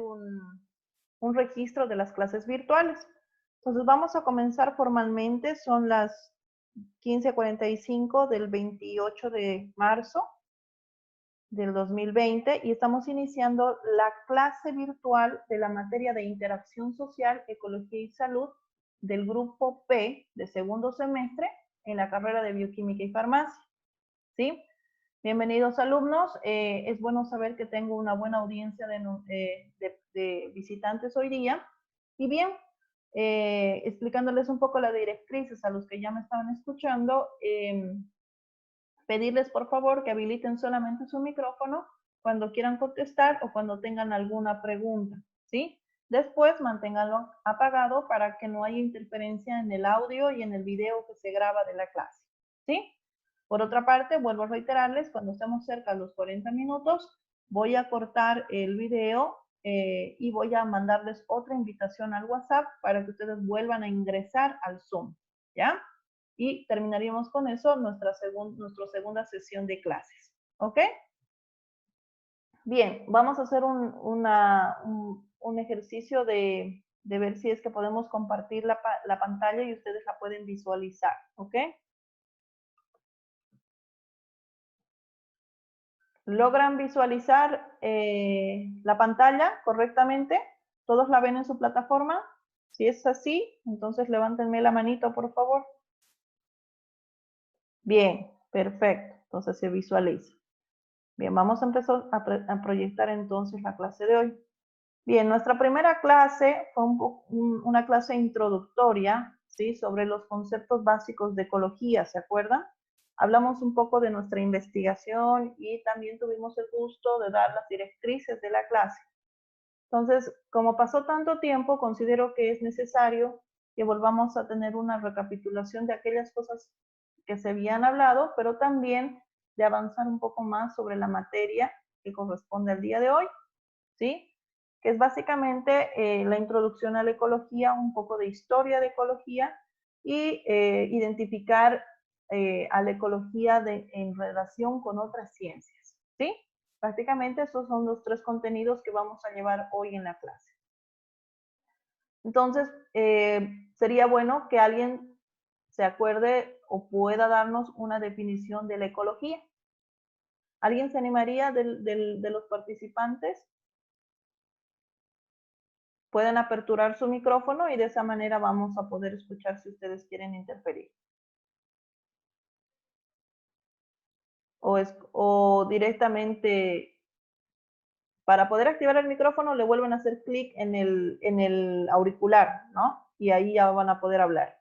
un registro de las clases virtuales. Entonces vamos a comenzar formalmente, son las 15:45 del 28 de marzo del 2020 y estamos iniciando la clase virtual de la materia de interacción social, ecología y salud del grupo P de segundo semestre en la carrera de bioquímica y farmacia. ¿Sí? Bienvenidos alumnos, es bueno saber que tengo una buena audiencia de visitantes hoy día. Y bien, explicándoles un poco las directrices a los que ya me estaban escuchando, pedirles por favor que habiliten solamente su micrófono cuando quieran contestar o cuando tengan alguna pregunta, ¿sí? Después manténganlo apagado para que no haya interferencia en el audio y en el video que se graba de la clase, ¿sí? Por otra parte, vuelvo a reiterarles, cuando estemos cerca de los 40 minutos, voy a cortar el video y voy a mandarles otra invitación al WhatsApp para que ustedes vuelvan a ingresar al Zoom, ¿ya? Y terminaríamos con eso nuestra segunda sesión de clases, ¿ok? Bien, vamos a hacer un ejercicio de ver si es que podemos compartir la pantalla y ustedes la pueden visualizar, ¿ok? ¿Logran visualizar la pantalla correctamente? ¿Todos la ven en su plataforma? Si es así, entonces levántenme la manito, por favor. Bien, perfecto. Entonces se visualiza. Bien, vamos a empezar a proyectar entonces la clase de hoy. Bien, nuestra primera clase fue una clase introductoria, ¿sí? Sobre los conceptos básicos de ecología, ¿se acuerdan? Hablamos un poco de nuestra investigación y también tuvimos el gusto de dar las directrices de la clase. Entonces, como pasó tanto tiempo, considero que es necesario que volvamos a tener una recapitulación de aquellas cosas que se habían hablado, pero también de avanzar un poco más sobre la materia que corresponde al día de hoy, ¿sí? Que es básicamente la introducción a la ecología, un poco de historia de ecología y identificar a la ecología en relación con otras ciencias, ¿sí? Prácticamente esos son los tres contenidos que vamos a llevar hoy en la clase. Entonces, sería bueno que alguien se acuerde o pueda darnos una definición de la ecología. ¿Alguien se animaría de los participantes? Pueden aperturar su micrófono y de esa manera vamos a poder escuchar si ustedes quieren interferir. O directamente, para poder activar el micrófono, le vuelven a hacer clic en el auricular, ¿no? Y ahí ya van a poder hablar.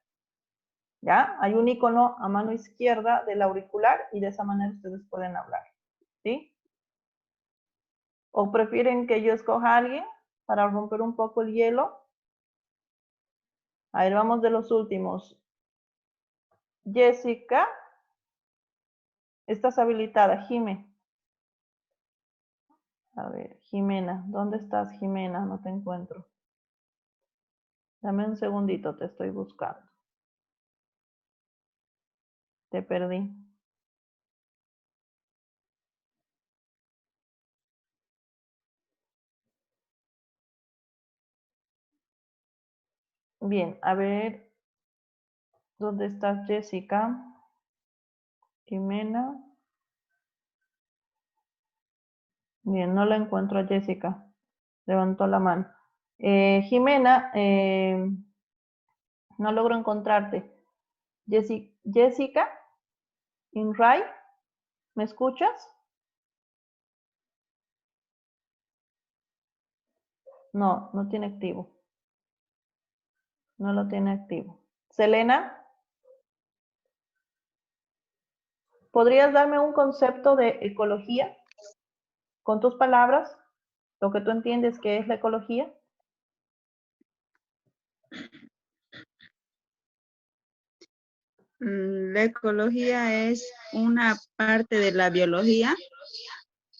¿Ya? Hay un icono a mano izquierda del auricular y de esa manera ustedes pueden hablar. ¿Sí? ¿O prefieren que yo escoja a alguien para romper un poco el hielo? A ver, vamos de los últimos. Jessica. Estás habilitada, Jime. A ver, Jimena, ¿dónde estás, Jimena? No te encuentro. Dame un segundito, te estoy buscando. Te perdí. Bien, a ver, ¿dónde estás, Jessica? Jimena. Bien, no la encuentro a Jessica. Levantó la mano. Jimena, no logro encontrarte. Jessica, Inray, ¿me escuchas? No, no tiene activo. No lo tiene activo. Selena, ¿podrías darme un concepto de ecología? Con tus palabras, lo que tú entiendes que es la ecología. La ecología es una parte de la biología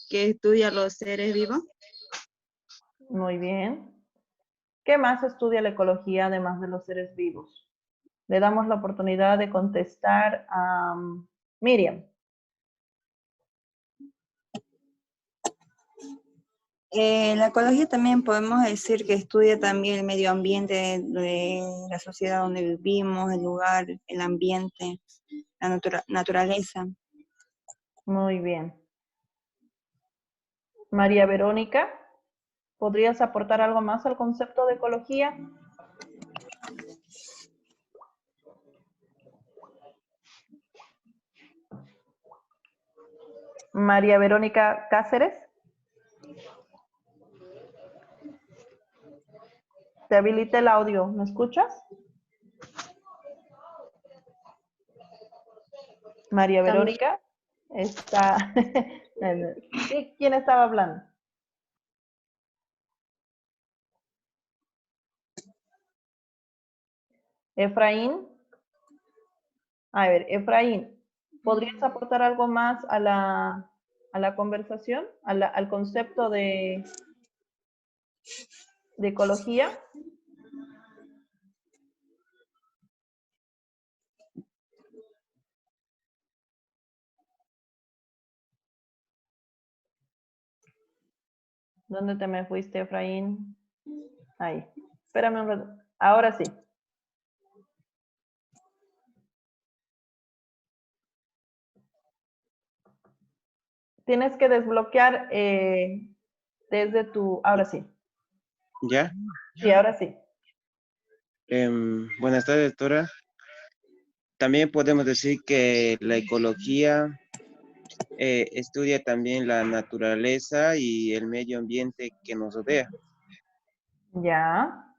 que estudia los seres vivos. Muy bien. ¿Qué más estudia la ecología además de los seres vivos? Le damos la oportunidad de contestar a Miriam. La ecología también podemos decir que estudia también el medio ambiente de la sociedad donde vivimos, el lugar, el ambiente, la naturaleza. Muy bien. María Verónica, ¿podrías aportar algo más al concepto de ecología? María Verónica Cáceres. Te habilita el audio, ¿me escuchas? María Verónica está... ¿Sí? ¿Quién estaba hablando? Efraín. A ver, Efraín, ¿podrías aportar algo más a la conversación, al concepto de ecología? ¿Dónde te me fuiste, Efraín? Ahí. Espérame un rato. Ahora sí. Tienes que desbloquear desde tu... Ahora sí. ¿Ya? Sí, ahora sí. Buenas tardes, doctora. También podemos decir que la ecología estudia también la naturaleza y el medio ambiente que nos rodea. Ya.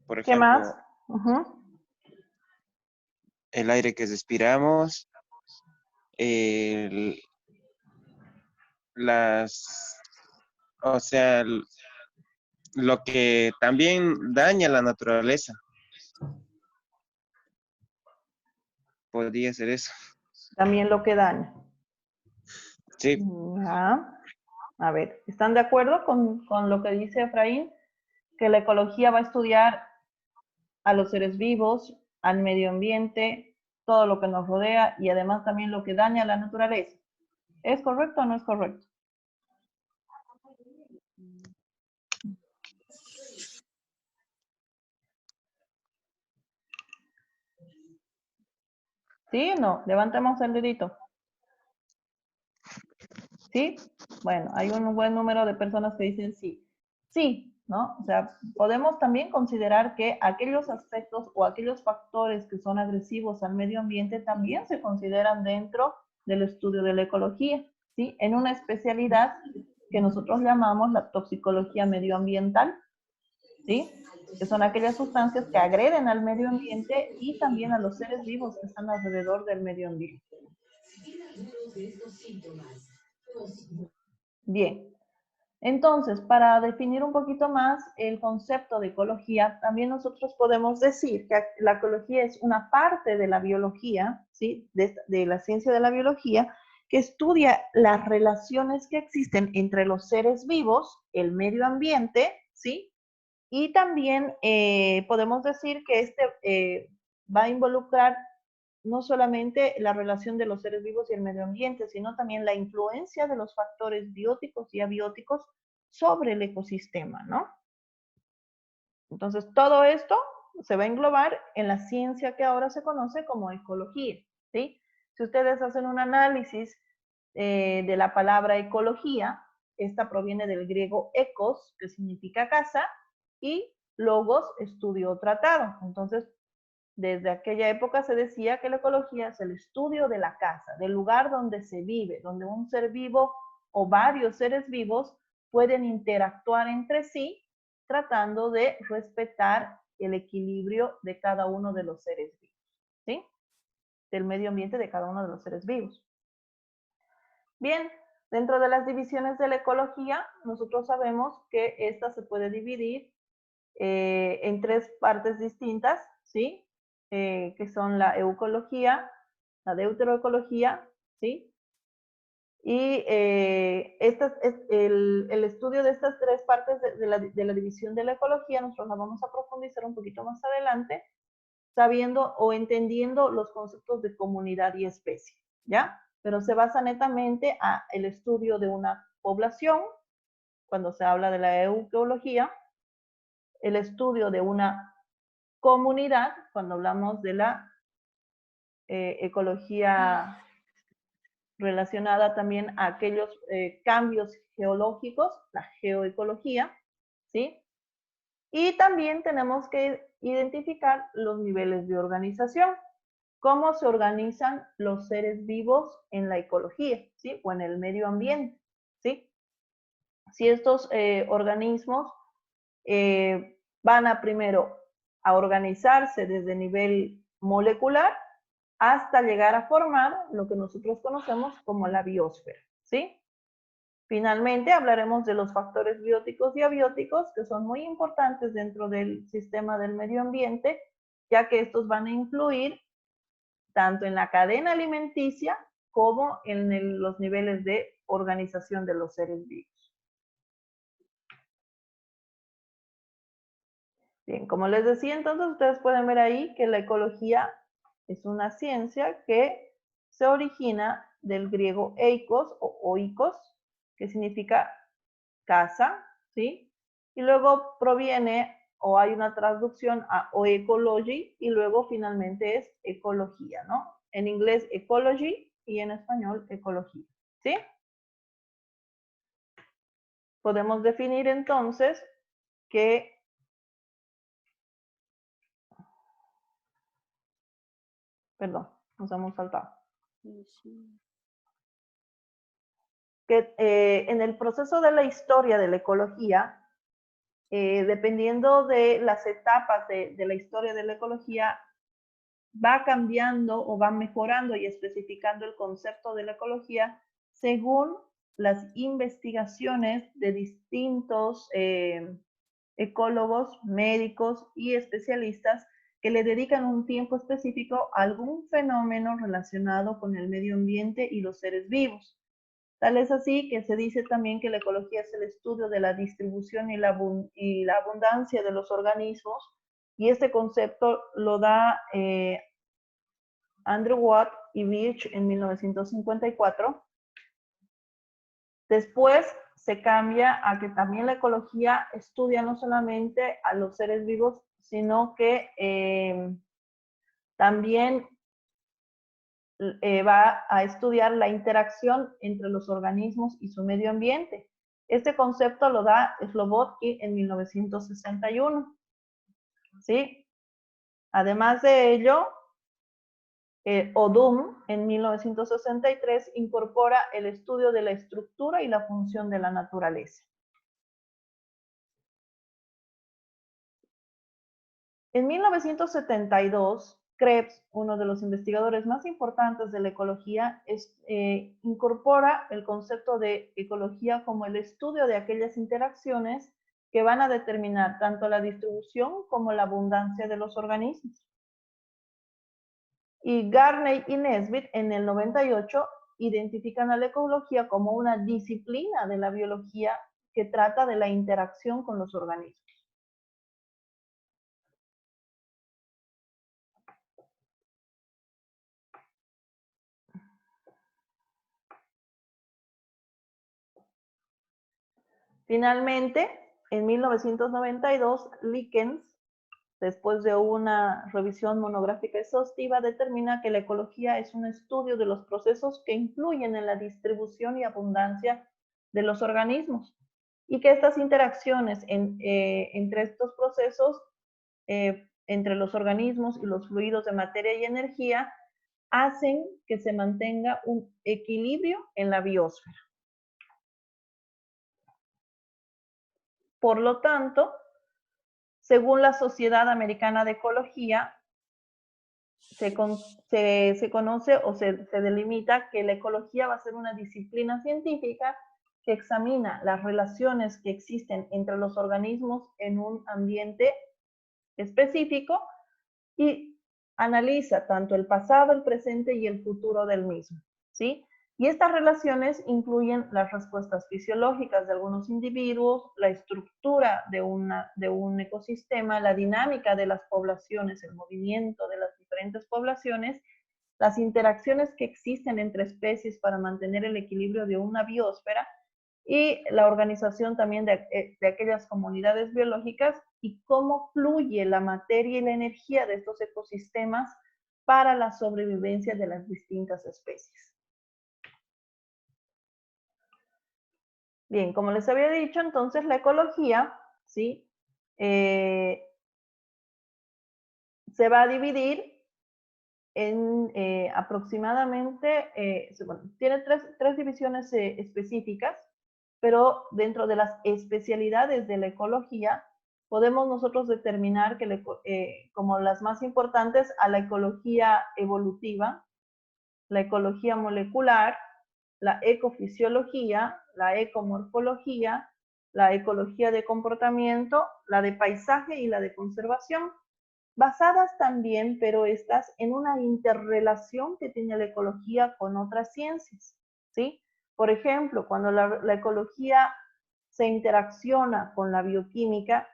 Por ¿Qué más? ejemplo, el aire que respiramos, el- o sea, lo que también daña la naturaleza. Podría ser eso. También lo que daña. Sí, Ya. A ver, ¿están de acuerdo con lo que dice Efraín? Que la ecología va a estudiar a los seres vivos, al medio ambiente, todo lo que nos rodea y además también lo que daña a la naturaleza. ¿Es correcto o no es correcto? ¿Sí o no? Levantemos el dedito. ¿Sí? Bueno, hay un buen número de personas que dicen sí. Sí, ¿no? O sea, podemos también considerar que aquellos aspectos o aquellos factores que son agresivos al medio ambiente también se consideran dentro del estudio de la ecología, ¿sí? En una especialidad que nosotros llamamos la toxicología medioambiental, ¿sí? Que son aquellas sustancias que agreden al medio ambiente y también a los seres vivos que están alrededor del medio ambiente. Bien. Entonces, para definir un poquito más el concepto de ecología, también nosotros podemos decir que la ecología es una parte de la biología, ¿sí? De la ciencia de la biología, que estudia las relaciones que existen entre los seres vivos, el medio ambiente, ¿sí? Y también podemos decir que va a involucrar no solamente la relación de los seres vivos y el medio ambiente, sino también la influencia de los factores bióticos y abióticos sobre el ecosistema, ¿no? Entonces, todo esto se va a englobar en la ciencia que ahora se conoce como ecología, ¿sí? Si ustedes hacen un análisis de la palabra ecología, esta proviene del griego ecos, que significa casa, y logos, estudio o tratado. Entonces, desde aquella época se decía que la ecología es el estudio de la casa, del lugar donde se vive, donde un ser vivo o varios seres vivos pueden interactuar entre sí tratando de respetar el equilibrio de cada uno de los seres vivos, ¿sí? Del medio ambiente de cada uno de los seres vivos. Bien, dentro de las divisiones de la ecología, nosotros sabemos que esta se puede dividir en tres partes distintas, ¿sí? Que son la eucología, la deuteroecología, ¿sí? Y el estudio de estas tres partes de la división de la ecología, nosotros la vamos a profundizar un poquito más adelante, sabiendo o entendiendo los conceptos de comunidad y especie, ¿ya? Pero se basa netamente en el estudio de una población, cuando se habla de la ecología, el estudio de una comunidad, cuando hablamos de la ecología relacionada también a aquellos cambios geológicos, la geoecología, ¿sí? Y también tenemos que identificar los niveles de organización, cómo se organizan los seres vivos en la ecología, ¿sí? O en el medio ambiente, ¿sí? Si estos organismos van a primero a organizarse desde nivel molecular hasta llegar a formar lo que nosotros conocemos como la biosfera, ¿sí? Finalmente hablaremos de los factores bióticos y abióticos, que son muy importantes dentro del sistema del medio ambiente, ya que estos van a influir tanto en la cadena alimenticia como en los niveles de organización de los seres vivos. Bien, como les decía, entonces ustedes pueden ver ahí que la ecología es una ciencia que se origina del griego eikos o oikos, que significa casa, ¿sí? Y luego proviene o hay una traducción a oecology y luego finalmente es ecología, ¿no? En inglés ecology y en español ecología, ¿sí? Podemos definir entonces que perdón, nos hemos saltado. Que en el proceso de la historia de la ecología, dependiendo de las etapas de la historia de la ecología, va cambiando o va mejorando y especificando el concepto de la ecología según las investigaciones de distintos ecólogos, médicos y especialistas que le dedican un tiempo específico a algún fenómeno relacionado con el medio ambiente y los seres vivos. Tal es así que se dice también que la ecología es el estudio de la distribución y la abundancia de los organismos, y este concepto lo da Andrew Watt y Birch en 1954. Después se cambia a que también la ecología estudia no solamente a los seres vivos, sino que también va a estudiar la interacción entre los organismos y su medio ambiente. Este concepto lo da Slobodsky en 1961. ¿Sí? Además de ello, Odum en 1963 incorpora el estudio de la estructura y la función de la naturaleza. En 1972, Krebs, uno de los investigadores más importantes de la ecología, incorpora el concepto de ecología como el estudio de aquellas interacciones que van a determinar tanto la distribución como la abundancia de los organismos. Y Garney y Nesbitt en el 98 identifican a la ecología como una disciplina de la biología que trata de la interacción con los organismos. Finalmente, en 1992, Likens, después de una revisión monográfica exhaustiva, determina que la ecología es un estudio de los procesos que influyen en la distribución y abundancia de los organismos, y que estas interacciones entre estos procesos, entre los organismos y los fluidos de materia y energía, hacen que se mantenga un equilibrio en la biosfera. Por lo tanto, según la Sociedad Americana de Ecología, se conoce o se delimita que la ecología va a ser una disciplina científica que examina las relaciones que existen entre los organismos en un ambiente específico y analiza tanto el pasado, el presente y el futuro del mismo, ¿sí? Y estas relaciones incluyen las respuestas fisiológicas de algunos individuos, la estructura de un ecosistema, la dinámica de las poblaciones, el movimiento de las diferentes poblaciones, las interacciones que existen entre especies para mantener el equilibrio de una biosfera y la organización también de aquellas comunidades biológicas y cómo fluye la materia y la energía de estos ecosistemas para la sobrevivencia de las distintas especies. Bien, como les había dicho, entonces la ecología, ¿sí? Se va a dividir en aproximadamente, bueno, tiene tres divisiones específicas, pero dentro de las especialidades de la ecología, podemos nosotros determinar que como las más importantes a la ecología evolutiva, la ecología molecular, la ecofisiología, la ecomorfología, la ecología de comportamiento, la de paisaje y la de conservación, basadas también, pero estas en una interrelación que tiene la ecología con otras ciencias, ¿sí? Por ejemplo, cuando la ecología se interacciona con la bioquímica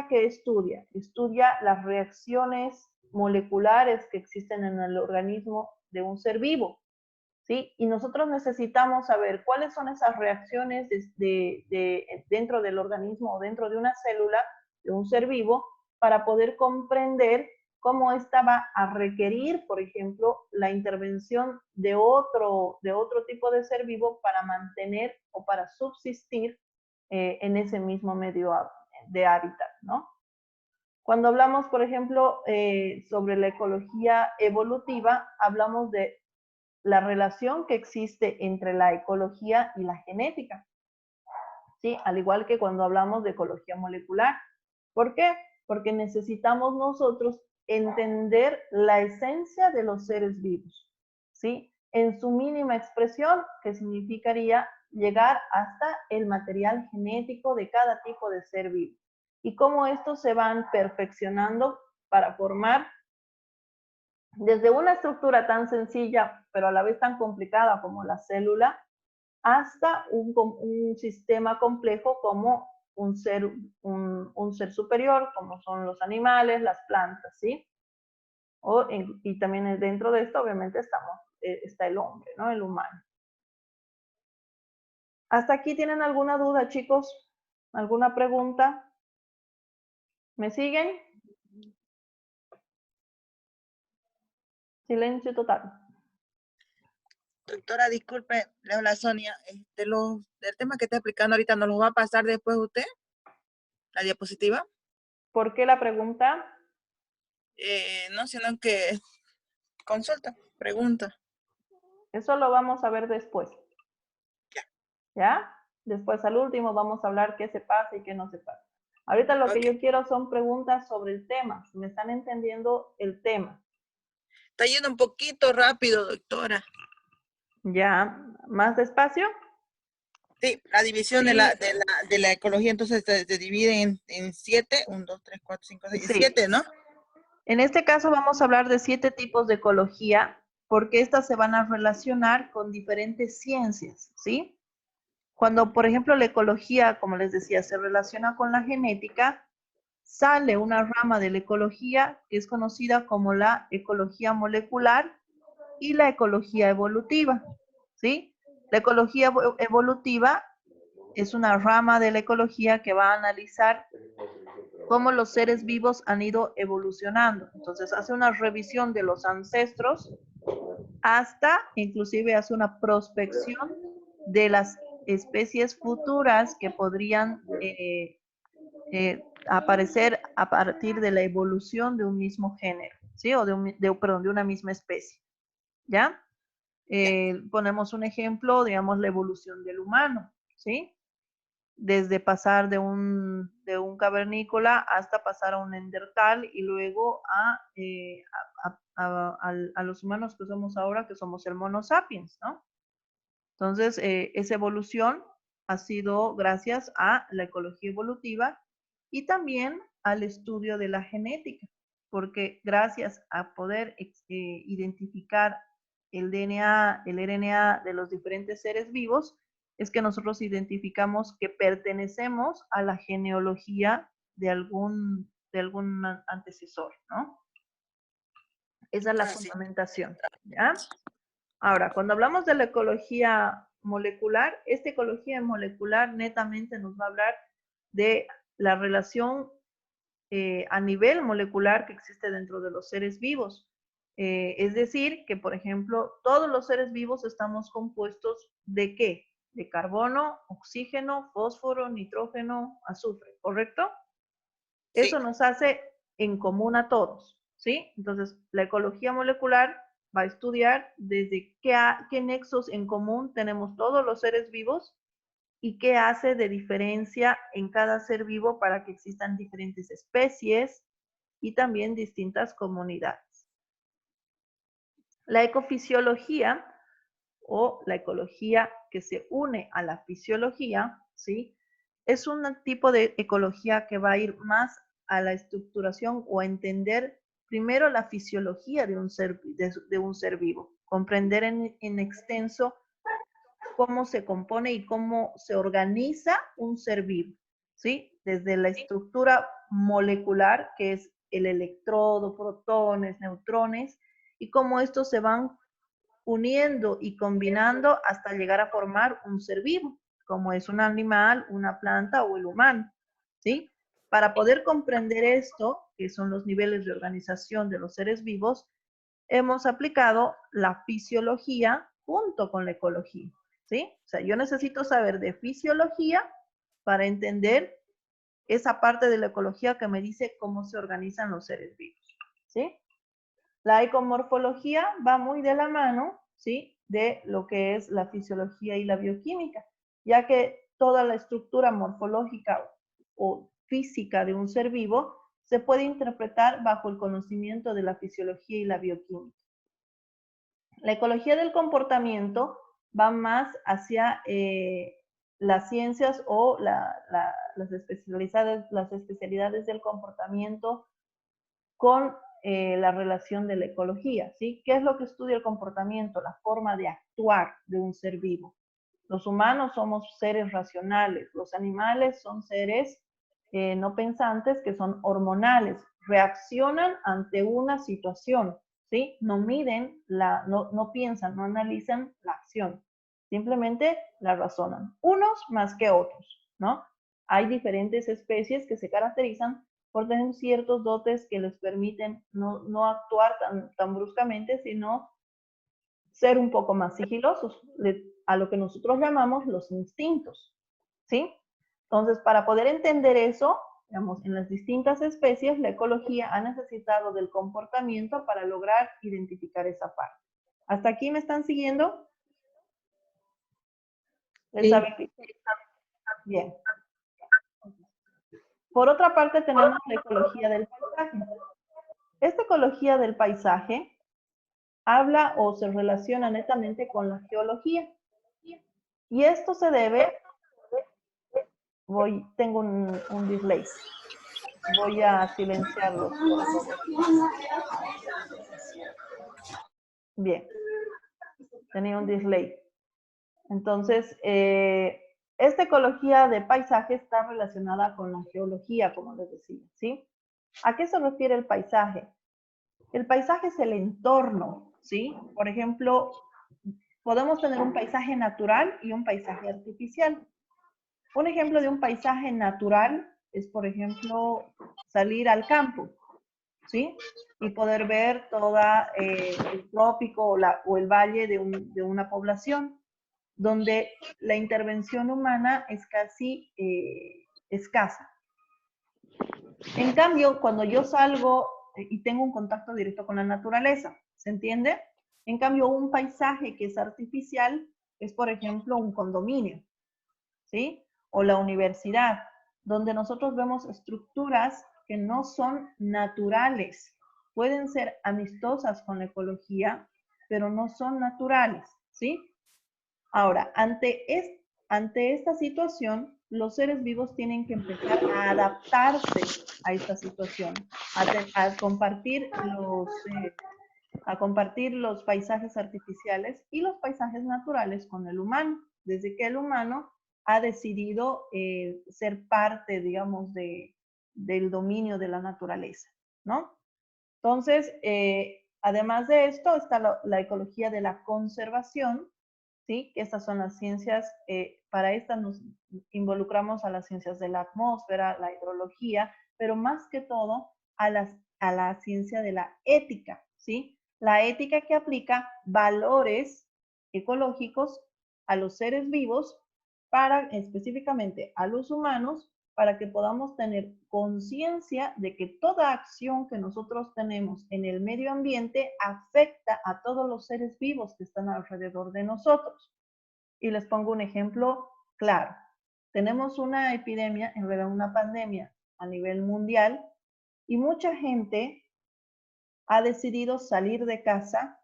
¿qué estudia? Estudia las reacciones moleculares que existen en el organismo de un ser vivo, ¿sí? Y nosotros necesitamos saber cuáles son esas reacciones dentro del organismo o dentro de una célula de un ser vivo para poder comprender cómo ésta va a requerir, por ejemplo, la intervención de otro tipo de ser vivo para mantener o para subsistir en ese mismo medio de hábitat, ¿no? Cuando hablamos, por ejemplo, sobre la ecología evolutiva, hablamos de la relación que existe entre la ecología y la genética, ¿sí? Al igual que cuando hablamos de ecología molecular. ¿Por qué? Porque necesitamos nosotros entender la esencia de los seres vivos, ¿sí? En su mínima expresión, que significaría llegar hasta el material genético de cada tipo de ser vivo. Y cómo estos se van perfeccionando para formar desde una estructura tan sencilla, pero a la vez tan complicada como la célula, hasta un sistema complejo como un ser superior, como son los animales, las plantas, ¿sí? Y también dentro de esto, obviamente, está el hombre, ¿no? El humano. ¿Hasta aquí tienen alguna duda, chicos? ¿Alguna pregunta? ¿Me siguen? Silencio total. Doctora, disculpe, le habla Sonia. Del tema que está explicando ahorita, ¿nos lo va a pasar después usted? ¿La diapositiva? ¿Por qué la pregunta? No, sino que consulta, pregunta. Eso lo vamos a ver después. ¿Ya? Después al último vamos a hablar qué se pasa y qué no se pasa. Ahorita lo que yo quiero son preguntas sobre el tema. ¿Me están entendiendo el tema? Está yendo un poquito rápido, doctora. ¿Ya? ¿Más despacio? Sí, la división Sí. de la ecología entonces se divide en 7, 1, 2, 3, 4, 5, 6, Sí. 7, ¿no? En este caso vamos a hablar de 7 tipos de ecología porque estas se van a relacionar con diferentes ciencias, ¿sí? Cuando, por ejemplo, la ecología, como les decía, se relaciona con la genética, sale una rama de la ecología que es conocida como la ecología molecular y la ecología evolutiva, ¿sí? La ecología evolutiva es una rama de la ecología que va a analizar cómo los seres vivos han ido evolucionando. Entonces hace una revisión de los ancestros hasta, inclusive hace una prospección de las especies futuras que podrían aparecer a partir de la evolución de un mismo género, ¿sí? O de una misma especie, ¿ya? Ponemos un ejemplo, digamos, la evolución del humano, ¿sí? Desde pasar de un cavernícola hasta pasar a un neandertal y luego a los humanos que somos ahora, que somos el Mono sapiens, ¿no? Entonces, esa evolución ha sido gracias a la ecología evolutiva y también al estudio de la genética, porque gracias a poder identificar el DNA, el RNA de los diferentes seres vivos, es que nosotros identificamos que pertenecemos a la genealogía de algún antecesor, ¿no? Esa es la fundamentación, ¿ya? Ahora, cuando hablamos de la ecología molecular. Esta ecología molecular netamente nos va a hablar de la relación a nivel molecular que existe dentro de los seres vivos. Es decir, que por ejemplo, todos los seres vivos estamos compuestos ¿de qué? De carbono, oxígeno, fósforo, nitrógeno, azufre, ¿correcto? Sí. Eso nos hace en común a todos, ¿sí? Entonces, la ecología molecular va a estudiar desde qué nexos en común tenemos todos los seres vivos y qué hace de diferencia en cada ser vivo para que existan diferentes especies y también distintas comunidades. La ecofisiología o la ecología que se une a la fisiología, ¿sí? Es un tipo de ecología que va a ir más a la estructuración o a entender primero la fisiología de un ser vivo, comprender en extenso cómo se compone y cómo se organiza un ser vivo, ¿sí? Desde la estructura molecular, que es el electrodo, protones, neutrones, y cómo estos se van uniendo y combinando hasta llegar a formar un ser vivo, como es un animal, una planta o el humano, ¿sí? Para poder comprender esto, que son los niveles de organización de los seres vivos, hemos aplicado la fisiología junto con la ecología, ¿sí? O sea, yo necesito saber de fisiología para entender esa parte de la ecología que me dice cómo se organizan los seres vivos, ¿sí? La ecomorfología va muy de la mano, ¿sí? De lo que es la fisiología y la bioquímica, ya que toda la estructura morfológica o física de un ser vivo se puede interpretar bajo el conocimiento de la fisiología y la bioquímica. La ecología del comportamiento va más hacia las ciencias o las especialidades del comportamiento con la relación de la ecología, ¿sí? ¿Qué es lo que estudia el comportamiento? La forma de actuar de un ser vivo. Los humanos somos seres racionales, los animales son seres no pensantes que son hormonales, reaccionan ante una situación, ¿sí? No miden, no piensan, no analizan la acción, simplemente la razonan, unos más que otros, ¿no? Hay diferentes especies que se caracterizan por tener ciertos dotes que les permiten no actuar tan bruscamente, sino ser un poco más sigilosos, a lo que nosotros llamamos los instintos, ¿sí? Entonces, para poder entender eso, digamos, en las distintas especies, la ecología ha necesitado del comportamiento para lograr identificar esa parte. ¿Hasta aquí me están siguiendo? Sí. Bien. Por otra parte, tenemos la ecología del paisaje. Esta ecología del paisaje habla o se relaciona netamente con la geología. Y esto se debe, tengo un delay. Voy a silenciarlos, por favor. Bien, tenía un delay. Entonces, esta ecología de paisaje está relacionada con la geología, como les decía, ¿sí? ¿A qué se refiere el paisaje? El paisaje es el entorno, ¿sí? Por ejemplo, podemos tener un paisaje natural y un paisaje artificial. Un ejemplo de un paisaje natural es, por ejemplo, salir al campo, ¿sí? Y poder ver toda el trópico o el valle de una población, donde la intervención humana es casi escasa. En cambio, cuando yo salgo y tengo un contacto directo con la naturaleza, ¿se entiende? En cambio, un paisaje que es artificial es, por ejemplo, un condominio, ¿sí? O la universidad, donde nosotros vemos estructuras que no son naturales. Pueden ser amistosas con la ecología, pero no son naturales, ¿sí? Ahora, ante esta situación, los seres vivos tienen que empezar a adaptarse a esta situación, a compartir los paisajes artificiales y los paisajes naturales con el humano, desde que el humano ha decidido ser parte, digamos, del dominio de la naturaleza, ¿no? Entonces, además de esto, está la ecología de la conservación, ¿sí? Que estas son las ciencias, para estas nos involucramos a las ciencias de la atmósfera, la hidrología, pero más que todo a la ciencia de la ética, ¿sí? La ética que aplica valores ecológicos a los seres vivos, para específicamente a los humanos, para que podamos tener conciencia de que toda acción que nosotros tenemos en el medio ambiente afecta a todos los seres vivos que están alrededor de nosotros. Y les pongo un ejemplo claro. Tenemos una epidemia, en realidad una pandemia a nivel mundial, y mucha gente ha decidido salir de casa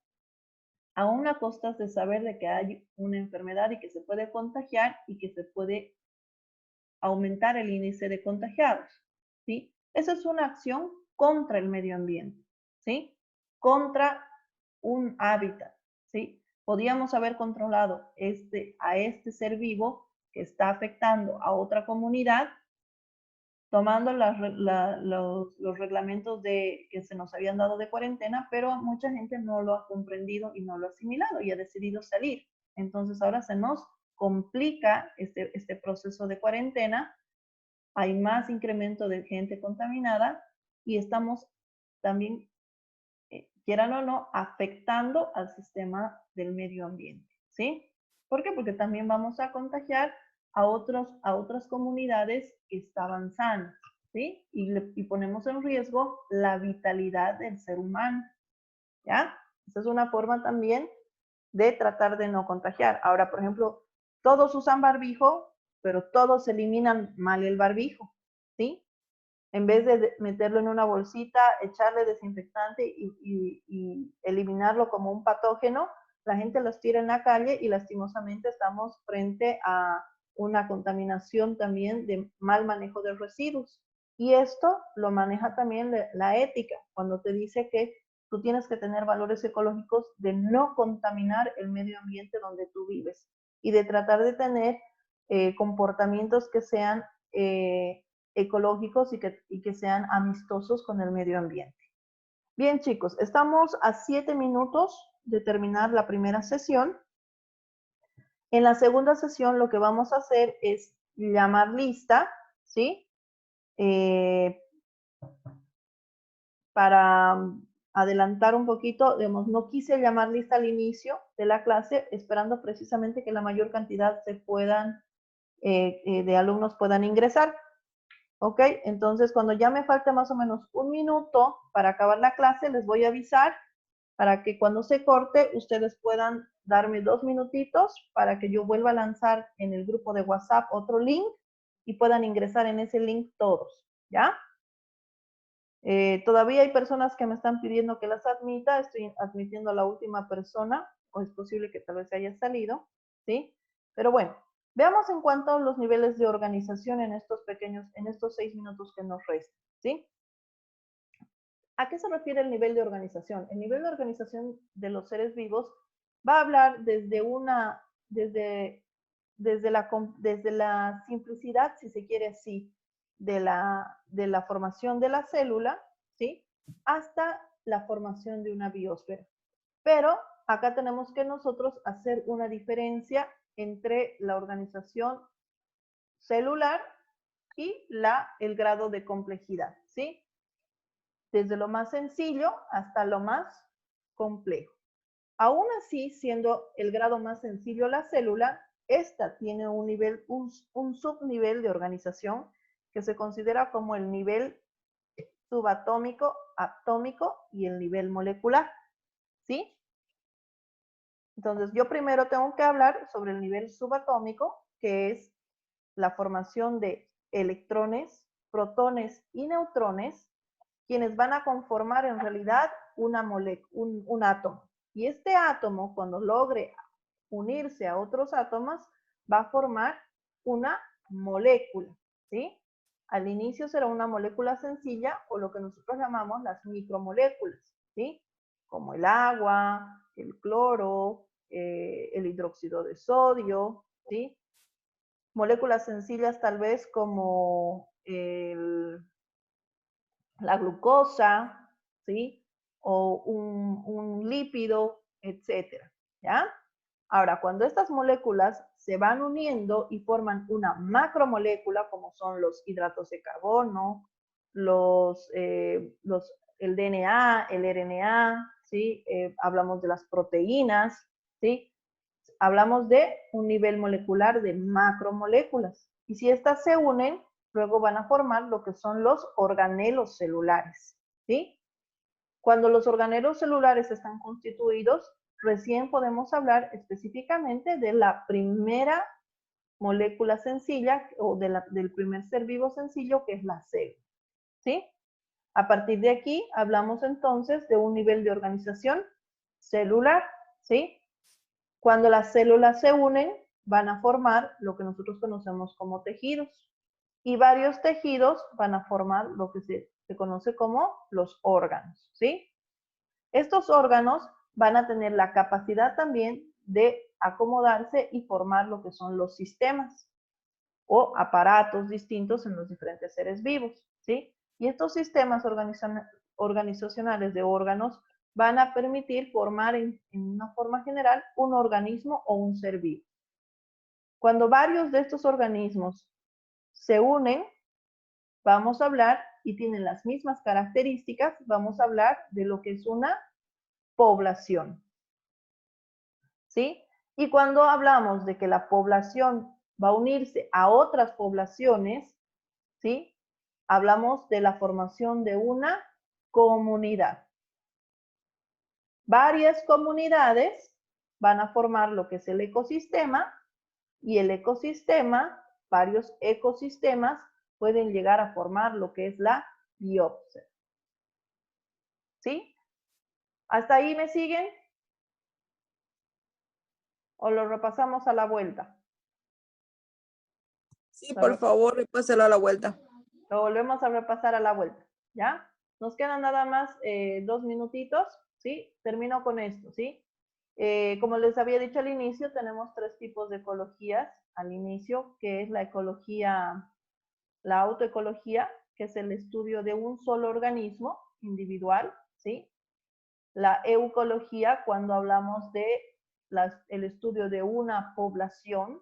aún a costas de saber de que hay una enfermedad y que se puede contagiar y que se puede aumentar el índice de contagiados, ¿sí? Esa es una acción contra el medio ambiente, ¿sí? Contra un hábitat, ¿sí? Podríamos haber controlado a este ser vivo que está afectando a otra comunidad, tomando los reglamentos que se nos habían dado de cuarentena, pero mucha gente no lo ha comprendido y no lo ha asimilado y ha decidido salir. Entonces ahora se nos complica este proceso de cuarentena, hay más incremento de gente contaminada y estamos también, quieran o no, afectando al sistema del medio ambiente, ¿sí? ¿Por qué? Porque también vamos a contagiar a otras comunidades que estaban sanas, ¿sí? Y ponemos en riesgo la vitalidad del ser humano, ¿ya? Esa es una forma también de tratar de no contagiar. Ahora, por ejemplo, todos usan barbijo, pero todos eliminan mal el barbijo, ¿sí? En vez de meterlo en una bolsita, echarle desinfectante y eliminarlo como un patógeno, la gente los tira en la calle y lastimosamente estamos frente a una contaminación también de mal manejo de residuos. Y esto lo maneja también la ética, cuando te dice que tú tienes que tener valores ecológicos de no contaminar el medio ambiente donde tú vives y de tratar de tener comportamientos que sean ecológicos y que sean amistosos con el medio ambiente. Bien, chicos, estamos a 7 minutos de terminar la primera sesión. En la segunda sesión lo que vamos a hacer es llamar lista, ¿sí? Para adelantar un poquito, digamos, no quise llamar lista al inicio de la clase, esperando precisamente que la mayor cantidad de alumnos puedan ingresar. ¿Ok? Entonces, cuando ya me falte más o menos un minuto para acabar la clase, les voy a avisar para que cuando se corte, ustedes puedan darme 2 minutitos para que yo vuelva a lanzar en el grupo de WhatsApp otro link y puedan ingresar en ese link todos, ¿ya? Todavía hay personas que me están pidiendo que las admita, estoy admitiendo a la última persona, o es posible que tal vez se haya salido, ¿sí? Pero bueno, veamos en cuanto a los niveles de organización en estos 6 minutos que nos restan, ¿sí? ¿A qué se refiere el nivel de organización? El nivel de organización de los seres vivos va a hablar desde la simplicidad, si se quiere así, de la formación de la célula, ¿sí? Hasta la formación de una biosfera. Pero acá tenemos que nosotros hacer una diferencia entre la organización celular y el grado de complejidad, ¿sí? Desde lo más sencillo hasta lo más complejo. Aún así, siendo el grado más sencillo la célula, esta tiene un subnivel de organización que se considera como el nivel subatómico, atómico y el nivel molecular, ¿sí? Entonces, yo primero tengo que hablar sobre el nivel subatómico, que es la formación de electrones, protones y neutrones, quienes van a conformar en realidad un átomo. Y este átomo, cuando logre unirse a otros átomos, va a formar una molécula, ¿sí? Al inicio será una molécula sencilla o lo que nosotros llamamos las micromoléculas, ¿sí? Como el agua, el cloro, el hidróxido de sodio, ¿sí? Moléculas sencillas tal vez como la glucosa, ¿sí? O un lípido, etcétera, ¿ya? Ahora, cuando estas moléculas se van uniendo y forman una macromolécula, como son los hidratos de carbono, el DNA, el RNA, ¿sí? Hablamos de las proteínas, ¿sí? Hablamos de un nivel molecular de macromoléculas. Y si estas se unen, luego van a formar lo que son los organelos celulares, ¿sí? Cuando los organelos celulares están constituidos, recién podemos hablar específicamente de la primera molécula sencilla o del primer ser vivo sencillo, que es la célula, ¿sí? A partir de aquí hablamos entonces de un nivel de organización celular, ¿sí? Cuando las células se unen, van a formar lo que nosotros conocemos como tejidos. Y varios tejidos van a formar lo que se conoce como los órganos, ¿sí? Estos órganos van a tener la capacidad también de acomodarse y formar lo que son los sistemas o aparatos distintos en los diferentes seres vivos, ¿sí? Y estos sistemas organizacionales de órganos van a permitir formar en una forma general un organismo o un ser vivo. Cuando varios de estos organismos se unen, vamos a hablar, y tienen las mismas características, vamos a hablar de lo que es una población, ¿sí? Y cuando hablamos de que la población va a unirse a otras poblaciones, ¿sí? Hablamos de la formación de una comunidad. Varias comunidades van a formar lo que es el ecosistema, y el ecosistema, varios ecosistemas, pueden llegar a formar lo que es la biosfera. ¿Sí? ¿Hasta ahí me siguen? ¿O lo repasamos a la vuelta? Sí, por favor, repáselo a la vuelta. Lo volvemos a repasar a la vuelta, ¿ya? Nos quedan nada más 2 minutitos, ¿sí? Termino con esto, ¿sí? Como les había dicho al inicio, tenemos 3 tipos de ecologías al inicio, que es la ecología, la autoecología, que es el estudio de un solo organismo individual, ¿sí? La eucología, cuando hablamos de el estudio de una población.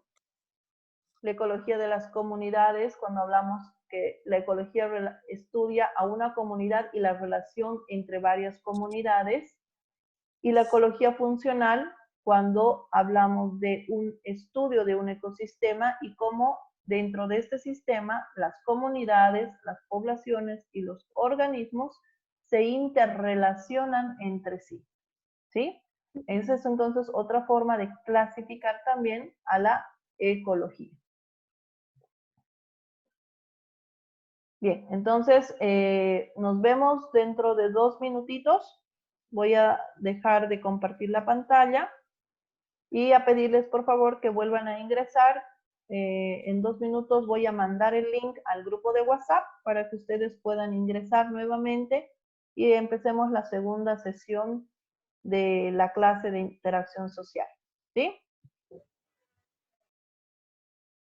La ecología de las comunidades, cuando hablamos que la ecología estudia a una comunidad y la relación entre varias comunidades. Y la ecología funcional, cuando hablamos de un estudio de un ecosistema y cómo dentro de este sistema las comunidades, las poblaciones y los organismos se interrelacionan entre sí, ¿sí? Esa es entonces otra forma de clasificar también a la ecología. Bien, entonces nos vemos dentro de 2 minutitos. Voy a dejar de compartir la pantalla y a pedirles por favor que vuelvan a ingresar. En 2 minutos voy a mandar el link al grupo de WhatsApp para que ustedes puedan ingresar nuevamente y empecemos la segunda sesión de la clase de interacción social. ¿Sí?